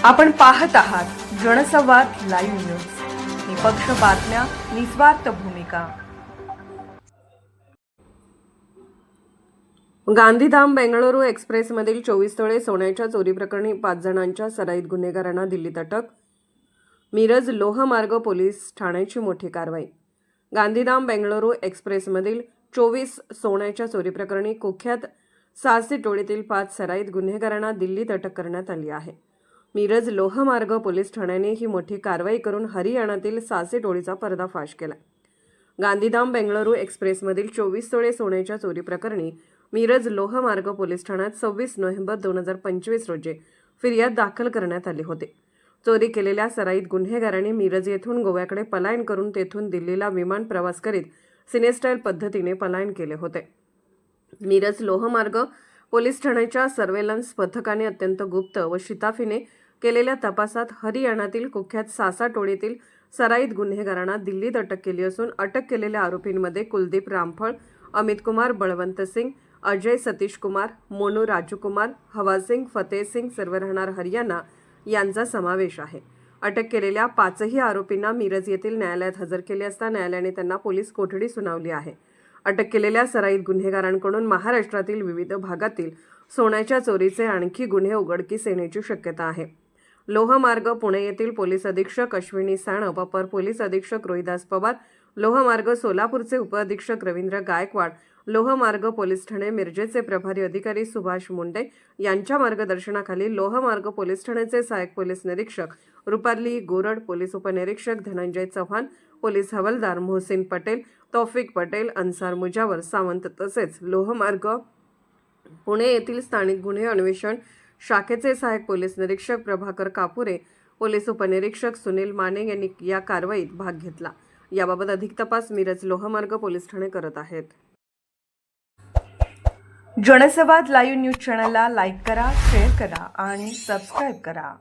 आपण पाहत आहात जनसंवाद लाईव्ह न्यूज। निपक्ष बातम्या, निस्वार्थ भूमिका। गांधीधाम बेंगळुरू एक्सप्रेसमधील 24 तोळे सोन्याच्या चोरी प्रकरणी 5 जणांच्या सराईत गुन्हेगारांना दिल्लीत अटक। मिरज लोहमार्ग पोलीस ठाण्याची मोठी कारवाई। गांधीधाम बेंगळुरू एक्सप्रेसमधील 24 सोन्याच्या चोरी प्रकरणी कुख्यात साहसी टोळीतील 5 सराईत गुन्हेगारांना दिल्लीत अटक करण्यात आली आहे। मिरज लोहमार्ग पोलीस ठाण्याने ही मोठी कारवाई करून हरियाणातील साहसी टोळीचा पर्दाफाश केला। गांधीधाम बेंगळुरू एक्सप्रेसमधील 24 तोळे सोन्याच्या चोरी प्रकरणी मिरज लोहमार्ग पोलीस ठाण्यात 26 नोव्हेंबर 2025 रोजी फिर्याद दाखल करण्यात आली होती। चोरी केलेल्या सराईत गुन्हेगारांनी मिरज येथून गोव्याकडे पलायन करून तेथून दिल्लीला विमान प्रवास करीत सिनेस्टाईल पद्धतीने पलायन केले होते। मिरज लोहमार्ग पोलीस ठाण्याच्या सर्वेलन्स पथकाने अत्यंत गुप्त व शिताफीने केलेल्या तपासात हरियाणातील कुख्यात सासा टोळीतील सराईत गुन्हेगारांना दिल्लीत अटक केली असून अटक केलेल्या आरोपींमध्ये कुलदीप रामफळ, अमित कुमार बळवंत सिंग, अजय सतीश कुमार, मोनू राजकुमार, हवा सिंग, फतेह सिंग सर्व राहणार हरियाणा यांचा समावेश आहे। अटक केलेल्या 5ही आरोपींना मिरज येथील न्यायालयात हजर केले असता न्यायालयाने त्यांना पोलीस कोठडी सुनावली आहे। अटक केलेल्या सराईत गुन्हेगारांकडून महाराष्ट्रातील विविध भागातील सोन्याच्या चोरीचे आणखी गुन्हे उघडकीस येण्याची शक्यता आहे। लोहमार्ग पुणे येथील पोलीस अधीक्षक अश्विनी साणप, अपर पोलीस अधीक्षक रोहिदास पवार, लोहमार्ग सोलापूरचे उपअधीक्षक रवींद्र गायकवाड, लोहमार्ग पोलीस ठाणे मिरजेचे प्रभारी अधिकारी सुभाष मुंडे यांच्या मार्गदर्शनाखाली लोहमार्ग पोलीस ठाण्याचे सहाय्यक पोलीस निरीक्षक रुपाली गोरड, पोलीस उपनिरीक्षक धनंजय चव्हाण, पोलीस हवालदार मोहसिन पटेल, तौफिक पटेल, अन्सार मुजावर सावंत तसेच लोहमार्ग पुणे येथील स्थानिक गुन्हे अन्वेषण शाखेचे सहाय्यक पोलीस निरीक्षक प्रभाकर कापुरे, पोलीस उपनिरीक्षक सुनील माने यांनी या कारवाईत भाग घेतला। याबाबत अधिक तपास मिरज लोहमार्ग पोलीस ठाणे करत आहेत। जनसंवाद लाईव्ह न्यूज चॅनलला लाईक करा, शेअर करा आणि सबस्क्राईब करा।